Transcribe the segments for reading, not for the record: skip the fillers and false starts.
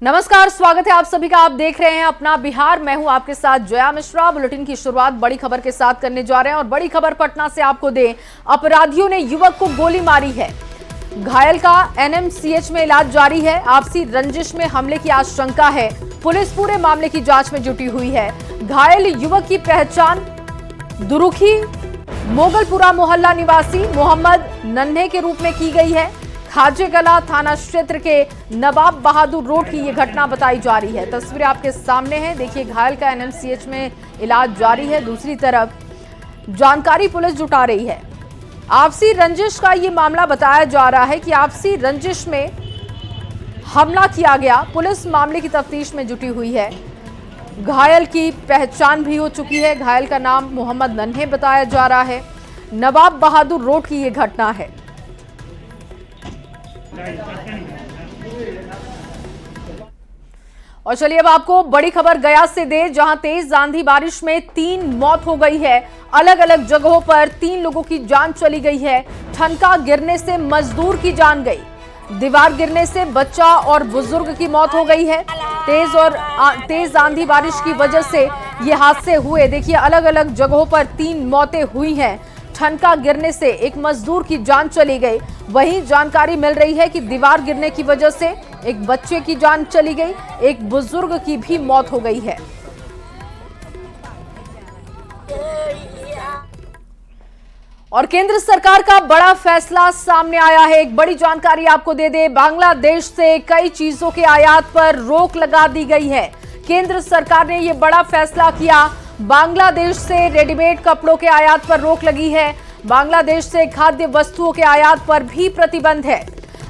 नमस्कार, स्वागत है आप सभी का। आप देख रहे हैं अपना बिहार। मैं हूं आपके साथ जया मिश्रा। बुलेटिन की शुरुआत बड़ी खबर के साथ करने जा रहे हैं और बड़ी खबर पटना से आपको दें। अपराधियों ने युवक को गोली मारी है। घायल का एनएमसीएच में इलाज जारी है। आपसी रंजिश में हमले की आशंका है। पुलिस पूरे मामले की जांच में जुटी हुई है। घायल युवक की पहचान दुरुखी मोगलपुरा मोहल्ला निवासी मोहम्मद नन्हे के रूप में की गई है। खाजेगला थाना क्षेत्र के नवाब बहादुर रोड की यह घटना बताई जा रही है। तस्वीरें आपके सामने हैं। देखिए, घायल का एनएमसीएच में इलाज जारी है। दूसरी तरफ जानकारी पुलिस जुटा रही है। आपसी रंजिश का ये मामला बताया जा रहा है कि आपसी रंजिश में हमला किया गया। पुलिस मामले की तफ्तीश में जुटी हुई है। घायल की पहचान भी हो चुकी है। घायल का नाम मोहम्मद नन्हे बताया जा रहा है। नवाब बहादुर रोड की यह घटना है। और चलिए अब आपको बड़ी खबर गया से दे, जहां तेज आंधी बारिश में 3 मौत हो गई है। अलग अलग जगहों पर 3 लोगों की जान चली गई है। ठनका गिरने से मजदूर की जान गई। दीवार गिरने से बच्चा और बुजुर्ग की मौत हो गई है। तेज आंधी बारिश की वजह से ये हादसे हुए। देखिए, अलग अलग जगहों पर 3 मौतें हुई हैं। ठनका गिरने से एक मजदूर की जान चली गई। वहीं जानकारी मिल रही है कि दीवार गिरने की वजह से एक बच्चे की जान चली गई। एक बुजुर्ग की भी मौत हो गई है। और केंद्र सरकार का बड़ा फैसला सामने आया है। एक बड़ी जानकारी आपको दे दे, बांग्लादेश से कई चीजों के आयात पर रोक लगा दी गई है। केंद्र सरकार ने यह बड़ा फैसला किया। बांग्लादेश से रेडीमेड कपड़ों के आयात पर रोक लगी है। बांग्लादेश से खाद्य वस्तुओं के आयात पर भी प्रतिबंध है।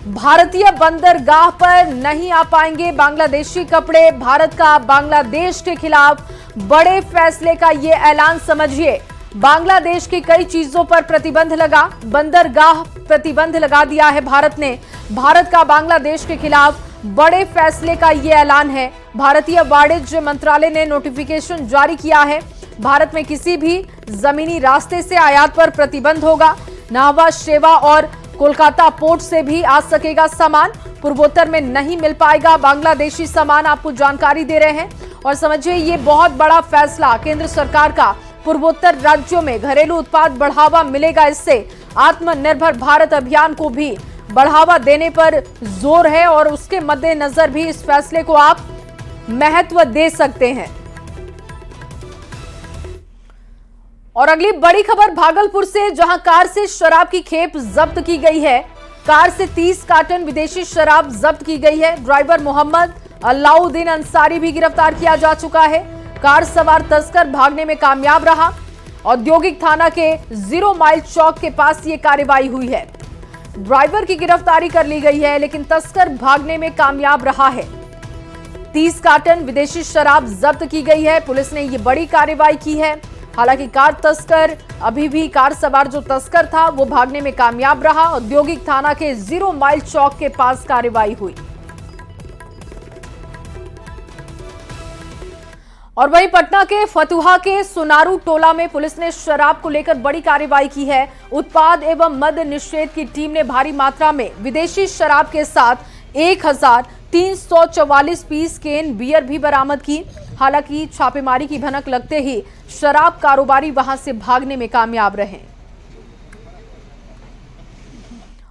भारतीय बंदरगाह पर नहीं आ पाएंगे बांग्लादेशी कपड़े। भारत का बांग्लादेश के खिलाफ बड़े फैसले का ये ऐलान समझिए। बांग्लादेश की कई चीजों पर प्रतिबंध लगा। बंदरगाह प्रतिबंध लगा दिया है भारत ने। भारत का बांग्लादेश के खिलाफ बड़े फैसले का ये ऐलान है। भारतीय वाणिज्य मंत्रालय ने नोटिफिकेशन जारी किया है। भारत में किसी भी जमीनी रास्ते से आयात पर प्रतिबंध होगा। नाहवा, शेवा और कोलकाता पोर्ट से भी आ सकेगा सामान। पूर्वोत्तर में नहीं मिल पाएगा बांग्लादेशी सामान। आपको जानकारी दे रहे हैं और समझिए, ये बहुत बड़ा फैसला केंद्र सरकार का। पूर्वोत्तर राज्यों में घरेलू उत्पाद बढ़ावा मिलेगा। इससे आत्मनिर्भर भारत अभियान को भी बढ़ावा देने पर जोर है और उसके मद्देनजर भी इस फैसले को आप महत्व दे सकते हैं। और अगली बड़ी खबर भागलपुर से, जहां कार से शराब की खेप जब्त की गई है। कार से 30 कार्टन विदेशी शराब जब्त की गई है। ड्राइवर मोहम्मद अलाउद्दीन अंसारी भी गिरफ्तार किया जा चुका है। कार सवार तस्कर भागने में कामयाब रहा। औद्योगिक थाना के 0 माइल चौक के पास ये कार्रवाई हुई है। ड्राइवर की गिरफ्तारी कर ली गई है, लेकिन तस्कर भागने में कामयाब रहा है। 30 कार्टन विदेशी शराब जब्त की गई है। पुलिस ने ये बड़ी कार्रवाई की है। हालांकि कार सवार जो तस्कर था वो भागने में कामयाब रहा। औद्योगिक थाना के 0 माइल चौक के पास कार्रवाई हुई। और वहीं पटना के फतुहा के सुनारू टोला में पुलिस ने शराब को लेकर बड़ी कार्रवाई की है। उत्पाद एवं मद्य निषेध की टीम ने भारी मात्रा में विदेशी शराब के साथ 1344 पीस केन बियर भी बरामद की। हालांकि छापेमारी की भनक लगते ही शराब कारोबारी वहां से भागने में कामयाब रहे।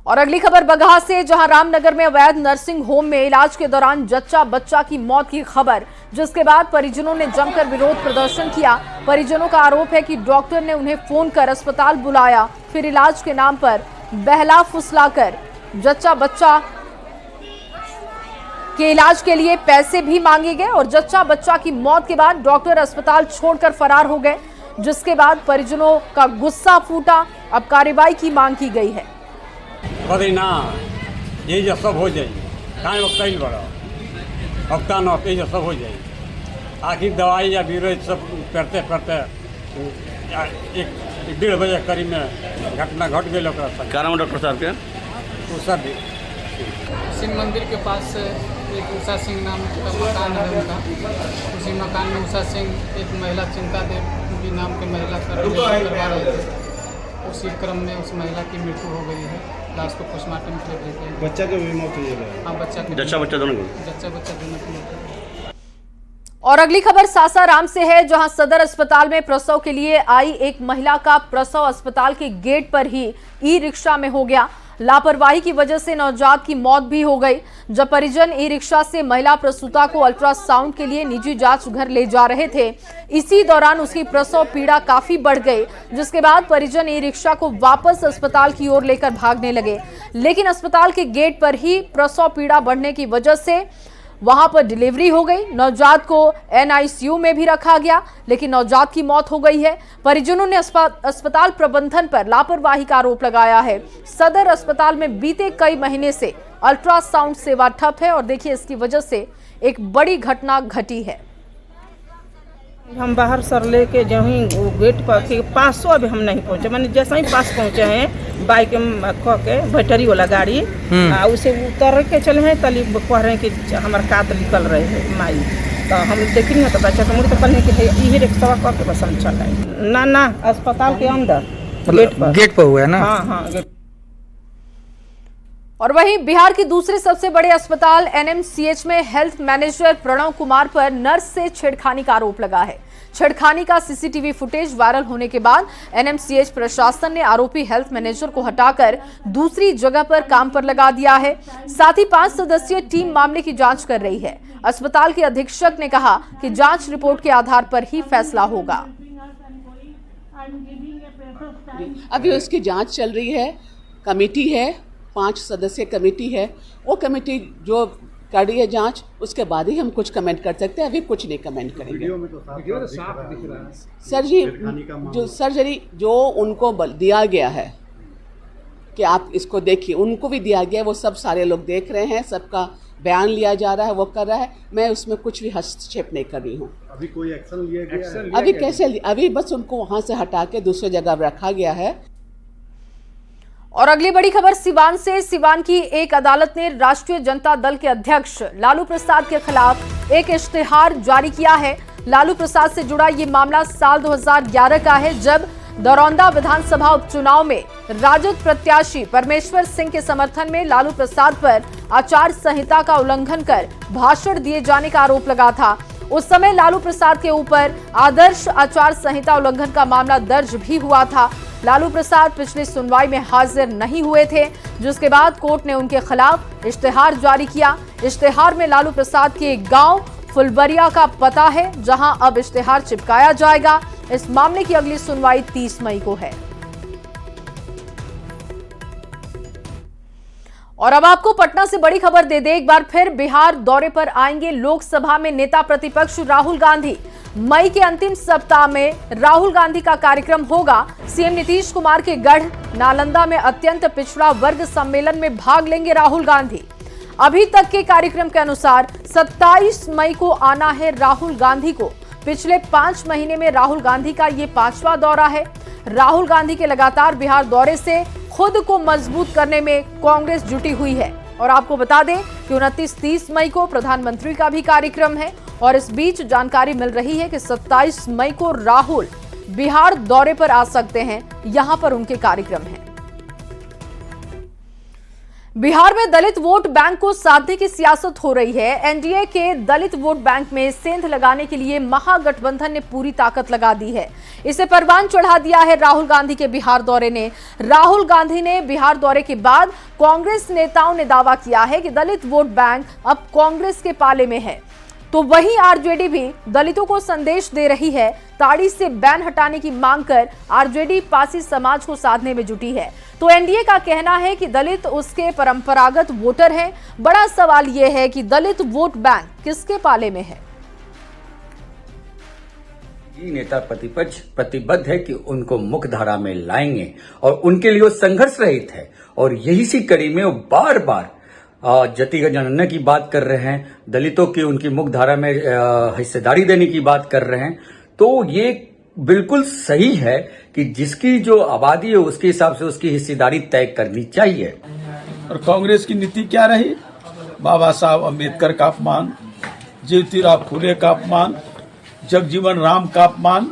और अगली खबर बगहा से, जहां रामनगर में अवैध नर्सिंग होम में इलाज के दौरान जच्चा बच्चा की मौत की खबर, जिसके बाद परिजनों ने जमकर विरोध प्रदर्शन किया। परिजनों का आरोप है कि डॉक्टर ने उन्हें फोन कर अस्पताल बुलाया, फिर इलाज के नाम पर बहला फुसलाकर जच्चा बच्चा के इलाज के लिए पैसे भी मांगे गए। और जच्चा बच्चा की मौत के बाद डॉक्टर अस्पताल छोड़कर फरार हो गए, जिसके बाद परिजनों का गुस्सा फूटा। अब कार्रवाई की मांग की गई है। ना यही जो सब हो जाए, कहीं वक्त बड़ा हफ्ता न यही जो सब हो जाए। आखिर दवाई या विरोध सब करते करते 1-1.5 बजे करीब में घटना घट गई। क्या नाम डॉक्टर साहब के? उषा शिव मंदिर के पास एक उषा सिंह नाम का मकान है उनका। उसी मकान में उषा सिंह एक महिला चिंता देवी नाम की महिला का करवा रहे थे। उसी क्रम में उस महिला की मृत्यु हो गई है। लाश को पोस्टमार्टम के लिए भेज दिया। बच्चा के भी मौत हुई है? हाँ, बच्चा बच्चा दोनों को? बच्चा दोनों की मौत हुई। और अगली खबर सासाराम से है, जहां सदर अस्पताल में प्रसव के लिए आई एक महिला का प्रसव अस्पताल के गेट पर ही ई रिक्शा में हो गया। लापरवाही की वजह से नवजात की मौत भी हो गई। जब परिजन ई रिक्शा से महिला प्रसूता को अल्ट्रासाउंड के लिए निजी जांच घर ले जा रहे थे, इसी दौरान उसकी प्रसव पीड़ा काफी बढ़ गई, जिसके बाद परिजन ई रिक्शा को वापस अस्पताल की ओर लेकर भागने लगे। लेकिन अस्पताल के गेट पर ही प्रसव पीड़ा बढ़ने की वजह से वहां पर डिलीवरी हो गई। नवजात को NICU में भी रखा गया, लेकिन नवजात की मौत हो गई है। परिजनों ने अस्पताल प्रबंधन पर लापरवाही का आरोप लगाया है। सदर अस्पताल में बीते कई महीने से अल्ट्रासाउंड सेवा ठप है और देखिए इसकी वजह से एक बड़ी घटना घटी है। हम बाहर सर लेके जो ही गेट पर के 500 अभी हम नहीं पहुंचे, मैंने जैसे ही पास पहुंचे हैं बाइक क के बैटरी वाला गाड़ी उसे उतर के चले हैं, तली कह रहे हैं कि हमारे कात निकल रहे हैं माई। तो हम देखी नहीं तो बच्चा तो मुझे तो कहने कि यही रिक्शा करके बस हम चल आए। ना अस्पताल के अंदर गेट पर हुआ है ना? हाँ गेट। और वहीं बिहार की दूसरे सबसे बड़े अस्पताल NMCH में हेल्थ मैनेजर प्रणव कुमार पर नर्स से छेड़खानी का आरोप लगा है। छेड़खानी का CCTV फुटेज वायरल होने के बाद NMCH प्रशासन ने आरोपी हेल्थ मैनेजर को हटाकर दूसरी जगह पर काम पर लगा दिया है। साथ ही 5 सदस्यीय टीम मामले की जांच कर रही है। अस्पताल के अधीक्षक ने कहा कि जांच रिपोर्ट के आधार पर ही फैसला होगा। अभी उसकी जांच चल रही है, कमेटी है, 5 सदस्यीय कमेटी है। वो कमेटी जो कर रही है जांच, उसके बाद ही हम कुछ कमेंट कर सकते हैं। अभी कुछ नहीं कमेंट करेंगे। सर्जरी जो उनको दिया गया है कि आप इसको देखिए, उनको भी दिया गया है, वो सब सारे लोग देख रहे हैं, सबका बयान लिया जा रहा है, वो कर रहा है। मैं उसमें कुछ भी हस्तक्षेप नहीं कर रही हूँ। अभी कोई एक्शन लिया गया? अभी कैसे? अभी बस उनको वहाँ से हटा के दूसरी जगह रखा गया है। और अगली बड़ी खबर सिवान से। सिवान की एक अदालत ने राष्ट्रीय जनता दल के अध्यक्ष लालू प्रसाद के खिलाफ एक इश्तिहार जारी किया है। लालू प्रसाद से जुड़ा ये मामला साल 2011 का है, जब दरौंदा विधानसभा उपचुनाव में राजद प्रत्याशी परमेश्वर सिंह के समर्थन में लालू प्रसाद पर आचार संहिता का उल्लंघन कर भाषण दिए जाने का आरोप लगा था। उस समय लालू प्रसाद के ऊपर आदर्श आचार संहिता उल्लंघन का मामला दर्ज भी हुआ था। लालू प्रसाद पिछली सुनवाई में हाजिर नहीं हुए थे, जिसके बाद कोर्ट ने उनके खिलाफ इश्तिहार जारी किया। इश्तिहार में लालू प्रसाद के गांव फुलबरिया का पता है, जहां अब इश्तिहार चिपकाया जाएगा। इस मामले की अगली सुनवाई 30 मई को है। और अब आपको पटना से बड़ी खबर दे दे, एक बार फिर बिहार दौरे पर आएंगे लोकसभा में नेता प्रतिपक्ष राहुल गांधी। मई के अंतिम सप्ताह में राहुल गांधी का कार्यक्रम होगा। सीएम नीतीश कुमार के गढ़ नालंदा में अत्यंत पिछड़ा वर्ग सम्मेलन में भाग लेंगे राहुल गांधी। अभी तक के कार्यक्रम के अनुसार 27 मई को आना है राहुल गांधी को। पिछले 5 महीने में राहुल गांधी का ये 5वां दौरा है। राहुल गांधी के लगातार बिहार दौरे से खुद को मजबूत करने में कांग्रेस जुटी हुई है। और आपको बता दें कि 29-30 मई को प्रधानमंत्री का भी कार्यक्रम है। और इस बीच जानकारी मिल रही है कि 27 मई को राहुल बिहार दौरे पर आ सकते हैं, यहां पर उनके कार्यक्रम हैं। बिहार में दलित वोट बैंक को साधने की सियासत हो रही है। एनडीए के दलित वोट बैंक में सेंध लगाने के लिए महागठबंधन ने पूरी ताकत लगा दी है। इसे परवान चढ़ा दिया है राहुल गांधी के बिहार दौरे ने। राहुल गांधी ने बिहार दौरे के बाद कांग्रेस नेताओं ने दावा किया है कि दलित वोट बैंक अब कांग्रेस के पाले में है। तो वहीं आरजेडी भी दलितों को संदेश दे रही है। ताड़ी से बैन हटाने की मांग कर आरजेडी पासी समाज को साधने में जुटी है। तो एनडीए का कहना है कि दलित उसके परंपरागत वोटर हैं। बड़ा सवाल यह है कि दलित वोट बैंक किसके पाले में है। नेता प्रतिपक्ष प्रतिबद्ध है कि उनको मुख्यधारा में लाएंगे और उनके लिए वो संघर्ष रहित है। और यही सी कड़ी में वो बार बार जाति जनगणना की बात कर रहे हैं, दलितों की उनकी मुख्यधारा में हिस्सेदारी देने की बात कर रहे हैं। तो ये बिल्कुल सही है कि जिसकी जो आबादी है उसके हिसाब से उसकी हिस्सेदारी तय करनी चाहिए। और कांग्रेस की नीति क्या रही? बाबा साहब अम्बेडकर का अपमान, ज्योतिराव फुले का अपमान, जगजीवन राम का अपमान,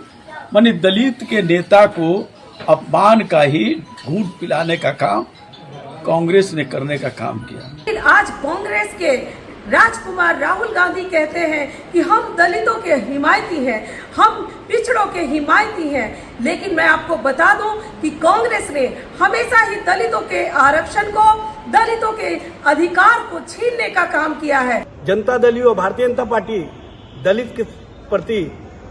माने दलित के नेता को अपमान का ही घूंट पिलाने का काम कांग्रेस ने करने का काम किया। आज कांग्रेस के राजकुमार राहुल गांधी कहते हैं कि हम दलितों के हिमायती हैं, हम पिछड़ों के हिमायती हैं, लेकिन मैं आपको बता दूं कि कांग्रेस ने हमेशा ही दलितों के आरक्षण को, दलितों के अधिकार को छीनने का काम किया है। जनता दल और भारतीय जनता पार्टी दलित के प्रति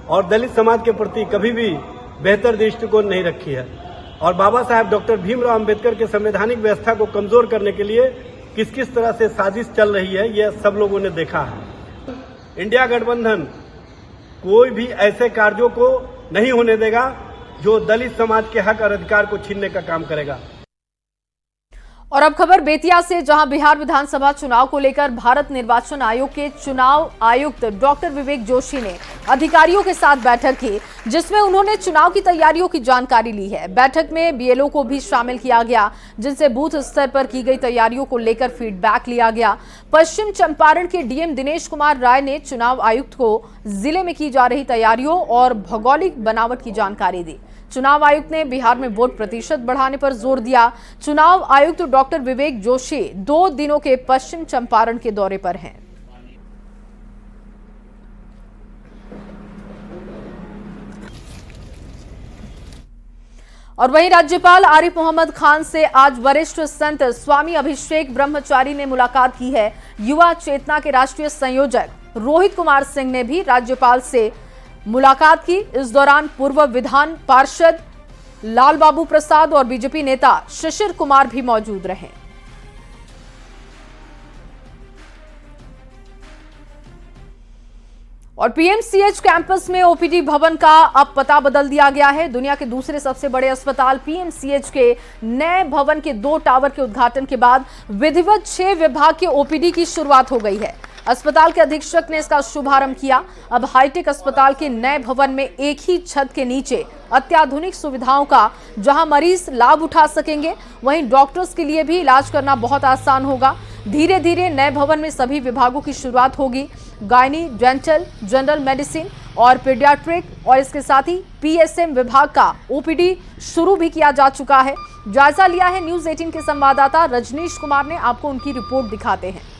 और दलित समाज के प्रति कभी भी बेहतर दृष्टिकोण नहीं रखी है और बाबा साहेब डॉक्टर भीमराव अंबेडकर के संवैधानिक व्यवस्था को कमजोर करने के लिए किस किस तरह से साजिश चल रही है, यह सब लोगों ने देखा है। इंडिया गठबंधन कोई भी ऐसे कार्यों को नहीं होने देगा जो दलित समाज के हक और अधिकार को छीनने का काम करेगा। और अब खबर बेतिया से, जहां बिहार विधानसभा चुनाव को लेकर भारत निर्वाचन आयोग के चुनाव आयुक्त डॉक्टर विवेक जोशी ने अधिकारियों के साथ बैठक की, जिसमें उन्होंने चुनाव की तैयारियों की जानकारी ली है। बैठक में बीएलओ को भी शामिल किया गया, जिनसे बूथ स्तर पर की गई तैयारियों को लेकर फीडबैक लिया गया। पश्चिम चंपारण के डीएम दिनेश कुमार राय ने चुनाव आयुक्त को जिले में की जा रही तैयारियों और भौगोलिक बनावट की जानकारी दी। चुनाव आयुक्त ने बिहार में वोट प्रतिशत बढ़ाने पर जोर दिया। चुनाव आयुक्त डॉक्टर विवेक जोशी 2 दिनों के पश्चिम चंपारण के दौरे पर हैं। और वहीं राज्यपाल आरिफ मोहम्मद खान से आज वरिष्ठ संत स्वामी अभिषेक ब्रह्मचारी ने मुलाकात की है। युवा चेतना के राष्ट्रीय संयोजक रोहित कुमार सिंह ने भी राज्यपाल से मुलाकात की। इस दौरान पूर्व विधान पार्षद लाल बाबू प्रसाद और बीजेपी नेता शिशिर कुमार भी मौजूद रहे। और पीएमसीएच कैंपस में ओपीडी भवन का अब पता बदल दिया गया है। दुनिया के दूसरे सबसे बड़े अस्पताल पीएमसीएच के नए भवन के 2 टावर के उद्घाटन के बाद विधिवत 6 विभाग के ओपीडी की शुरुआत हो गई है। अस्पताल के अधीक्षक ने इसका शुभारंभ किया। अब हाईटेक अस्पताल के नए भवन में एक ही छत के नीचे अत्याधुनिक सुविधाओं का जहां मरीज लाभ उठा सकेंगे, वहीं डॉक्टर्स के लिए भी इलाज करना बहुत आसान होगा। धीरे धीरे नए भवन में सभी विभागों की शुरुआत होगी। गायनी, डेंटल, जनरल मेडिसिन और पीडियाट्रिक और इसके साथ ही पीएसएम विभाग का ओपीडी शुरू भी किया जा चुका है। जायजा लिया है न्यूज 18 के संवाददाता रजनीश कुमार ने। आपको उनकी रिपोर्ट दिखाते हैं।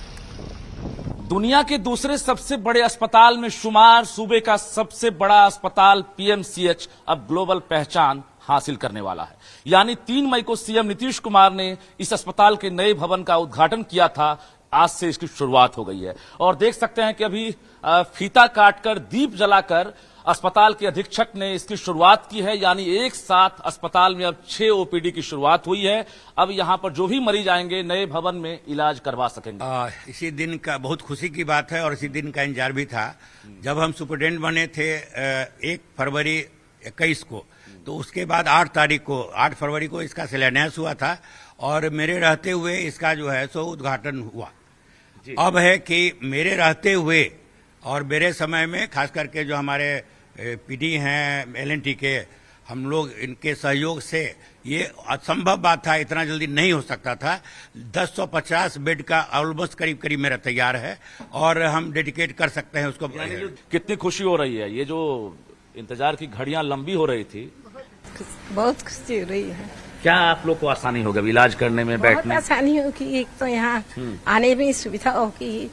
दुनिया के दूसरे सबसे बड़े अस्पताल में शुमार सूबे का सबसे बड़ा अस्पताल पीएमसीएच अब ग्लोबल पहचान हासिल करने वाला है। यानी 3 मई को सीएम नीतीश कुमार ने इस अस्पताल के नए भवन का उद्घाटन किया था। आज से इसकी शुरुआत हो गई है और देख सकते हैं कि अभी फीता काटकर, दीप जलाकर अस्पताल के अधीक्षक ने इसकी शुरुआत की है। यानी एक साथ अस्पताल में अब 6 ओपीडी की शुरुआत हुई है। अब यहां पर जो भी मरीज आएंगे नए भवन में इलाज करवा सकेंगे। इसी दिन का बहुत खुशी की बात है और इसी दिन का इंतजार भी था। जब हम सुपरिटेंडेंट बने थे 1 फरवरी 21 को, तो उसके बाद 8 फरवरी को इसका शिलान्यास हुआ था और मेरे रहते हुए इसका जो है सो उद्घाटन हुआ। अब है कि मेरे रहते हुए और मेरे समय में खास करके जो हमारे पीडी हैं एलएनटी के, हम लोग इनके सहयोग से ये असंभव बात था, इतना जल्दी नहीं हो सकता था। 1050 बेड का ऑलमोस्ट करीब करीब मेरा तैयार है और हम डेडिकेट कर सकते हैं उसको। कितनी खुशी हो रही है, ये जो इंतजार की घड़ियां लंबी हो रही थी, बहुत खुशी हो रही है। क्या आप लोग को आसानी होगी इलाज करने में, बैठने में? आसानी होगी। एक तो यहाँ आने में सुविधा होगी।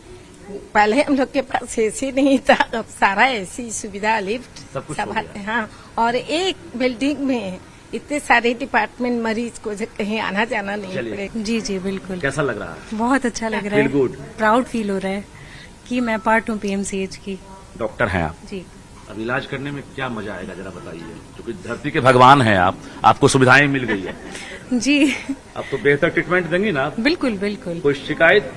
पहले हम लोग के पास एसी नहीं था, अब सारा एसी सुविधा, लिफ्ट सब कुछ हाँ। और एक बिल्डिंग में इतने सारे डिपार्टमेंट, मरीज को कहीं आना जाना नहीं पड़ेगा। जी जी बिल्कुल। कैसा लग रहा है? बहुत अच्छा लग रहा है। फील गुड, प्राउड फील हो रहा है कि मैं पार्ट हूँ पीएमसीएच की। डॉक्टर हैं आप जी। अब इलाज करने में क्या मजा आएगा जरा बताइए, क्योंकि धरती के भगवान हैं आप, आपको सुविधाएं मिल गई है जी। अब तो बेहतर ट्रीटमेंट देंगी ना? बिल्कुल बिल्कुल। कोई शिकायत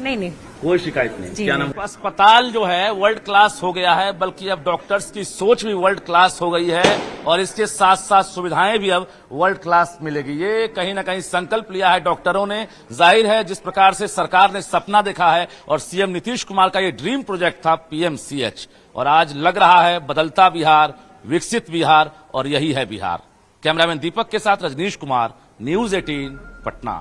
नहीं? कोई शिकायत नहीं। जी क्या नाम? अस्पताल जो है वर्ल्ड क्लास हो गया है, बल्कि अब डॉक्टर्स की सोच भी वर्ल्ड क्लास हो गई है और इसके साथ साथ सुविधाएं भी अब वर्ल्ड क्लास मिलेगी। ये कहीं ना कहीं संकल्प लिया है डॉक्टरों ने। जाहिर है जिस प्रकार से सरकार ने सपना देखा है और सीएम नीतीश कुमार का ये ड्रीम प्रोजेक्ट था पीएमसीएच, और आज लग रहा है बदलता बिहार, विकसित बिहार, और यही है बिहार। कैमरामैन दीपक के साथ रजनीश कुमार, न्यूज 18 पटना।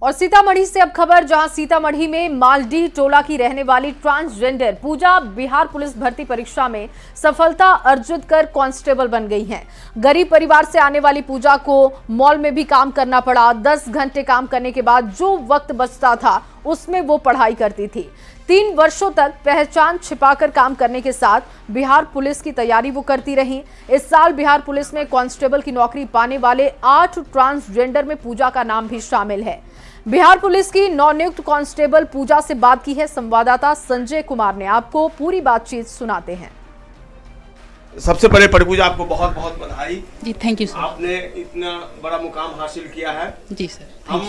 और सीतामढ़ी से अब खबर, जहां सीतामढ़ी में मालडीह टोला की रहने वाली ट्रांसजेंडर पूजा बिहार पुलिस भर्ती परीक्षा में सफलता अर्जित कर कांस्टेबल बन गई हैं। गरीब परिवार से आने वाली पूजा को मॉल में भी काम करना पड़ा। 10 घंटे काम करने के बाद जो वक्त बचता था उसमें वो पढ़ाई करती थी। 3 वर्षों तक पहचान छिपाकर काम करने के साथ बिहार पुलिस की तैयारी वो करती रही। इस साल बिहार पुलिस में कांस्टेबल की नौकरी पाने वाले 8 ट्रांसजेंडर में पूजा का नाम भी शामिल है। बिहार पुलिस की नवनियुक्त कांस्टेबल पूजा से बात की है संवाददाता संजय कुमार ने। आपको पूरी बातचीत सुनाते हैं। सबसे पहले परिपूजा आपको बहुत बहुत बधाई जी। Thank you sir. आपने इतना बड़ा मुकाम हासिल किया है। जी सर। हम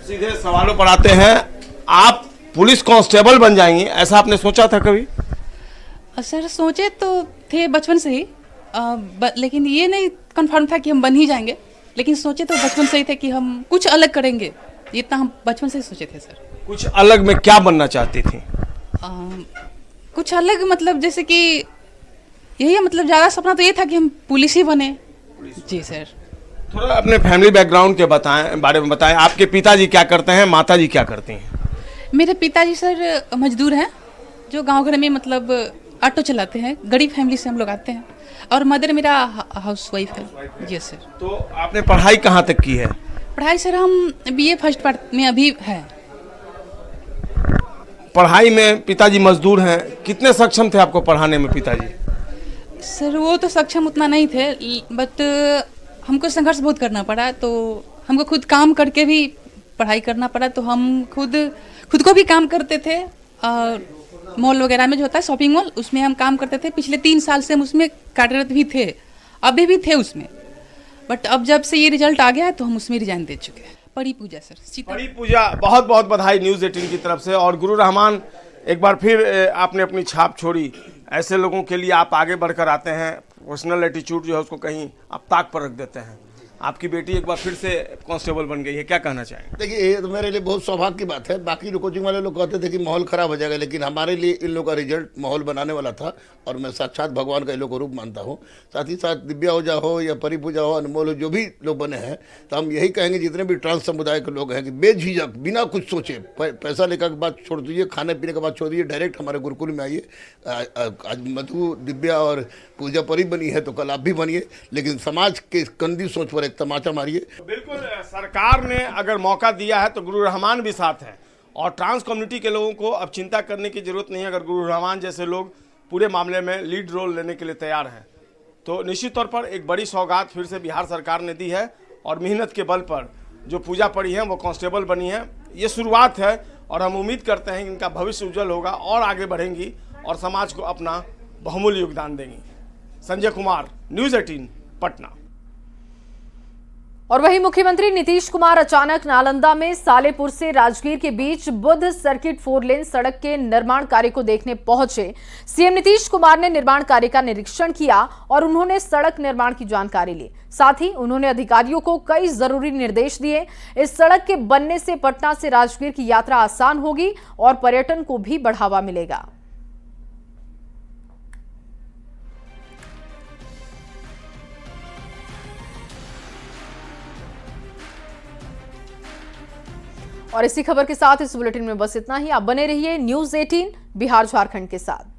सीधे सवालों पर आते हैं। आप पुलिस कांस्टेबल बन जाएंगी, ऐसा आपने सोचा था कभी? सर सोचे तो थे बचपन से ही, लेकिन ये नहीं कंफर्म था कि हम बन ही जाएंगे। लेकिन सोचे तो बचपन से ही थे कि हम कुछ अलग करेंगे, इतना हम बचपन से ही सोचे थे सर। कुछ अलग में क्या बनना चाहती थी? कुछ अलग मतलब जैसे कि यही मतलब ज़्यादा सपना तो ये था कि हम पुलिस ही बने। जी सर। थोड़ा अपने फैमिली बैकग्राउंड के बारे में बताएं। आपके पिताजी क्या करते हैं, माताजी क्या करती हैं? मेरे पिताजी सर मजदूर हैं, जो गांव घर में मतलब ऑटो चलाते हैं। गरीब फैमिली से हम लोग आते हैं। और मदर मेरा हाउस वाइफ है। जी सर। तो आपने पढ़ाई कहाँ तक की है? पढ़ाई सर हम BA फर्स्ट पार्ट में अभी है। पढ़ाई में पिताजी मजदूर हैं, कितने सक्षम थे आपको पढ़ाने में पिताजी? सर वो तो सक्षम उतना नहीं थे, बट हमको संघर्ष बहुत करना पड़ा। तो हमको खुद काम करके भी पढ़ाई करना पड़ा। तो हम खुद को भी काम करते थे। और मॉल वगैरह में जो होता है शॉपिंग मॉल, उसमें हम काम करते थे। पिछले 3 साल से हम उसमें कार्यरत भी थे, अभी भी थे उसमें। बट अब जब से ये रिजल्ट आ गया है तो हम उसमें रिजाइन दे चुके हैं। परी पूजा सर। परी पूजा, बहुत बहुत बधाई न्यूज़ 18 की तरफ से। और गुरु रहमान, एक बार फिर आपने अपनी छाप छोड़ी। ऐसे लोगों के लिए आप आगे बढ़कर आते हैं। प्रोफेशनल एटीट्यूड जो है उसको कहीं आप ताक पर रख देते हैं। आपकी बेटी एक बार फिर से कांस्टेबल बन गई है, क्या कहना चाहेंगे? देखिए, ये तो मेरे लिए बहुत सौभाग्य की बात है। बाकी कोचिंग वाले लोग कहते थे कि माहौल खराब हो जाएगा, लेकिन हमारे लिए इन लोगों का रिजल्ट माहौल बनाने वाला था। और मैं साक्षात भगवान का इन लोगों को रूप मानता हूँ। साथ ही साथ दिव्या ओझा हो या परी पूजा हो, अनमोल हो, जो भी लोग बने हैं, तो हम यही कहेंगे जितने भी ट्रांस समुदाय के लोग हैं कि बेझिझक बिना कुछ सोचे, पैसा लेकर के बात छोड़ दीजिए, खाने पीने के बाद छोड़ दीजिए, डायरेक्ट हमारे गुरुकुल में आइए। आज मधु, दिव्या और पूजा परी बनी है तो कल आप भी बनिए, लेकिन समाज के गंदी सोच पर एक तमाचा मारिए। बिल्कुल, सरकार ने अगर मौका दिया है तो गुरु रहमान भी साथ है। और ट्रांस कम्युनिटी के लोगों को अब चिंता करने की जरूरत नहीं है। अगर गुरु रहमान जैसे लोग पूरे मामले में लीड रोल लेने के लिए तैयार हैं तो निश्चित तौर पर एक बड़ी सौगात फिर से बिहार सरकार ने दी है। और मेहनत के बल पर जो पूजा पड़ी है वो कांस्टेबल बनी है, ये शुरुआत है। और हम उम्मीद करते हैं कि इनका भविष्य उज्जवल होगा और आगे बढ़ेंगी और समाज को अपना बहुमूल्य योगदान देंगी। संजय कुमार, न्यूज़ 18, पटना। और वहीं मुख्यमंत्री नीतीश कुमार अचानक नालंदा में सालेपुर से राजगीर के बीच बुद्ध सर्किट 4 लेन सड़क के निर्माण कार्य को देखने पहुंचे। सीएम नीतीश कुमार ने निर्माण कार्य का निरीक्षण किया और उन्होंने सड़क निर्माण की जानकारी ली। साथ ही उन्होंने अधिकारियों को कई जरूरी निर्देश दिए। इस सड़क के बनने से पटना से राजगीर की यात्रा आसान होगी और पर्यटन को भी बढ़ावा मिलेगा। और इसी खबर के साथ इस बुलेटिन में बस इतना ही। आप बने रहिए न्यूज़ 18 बिहार झारखंड के साथ।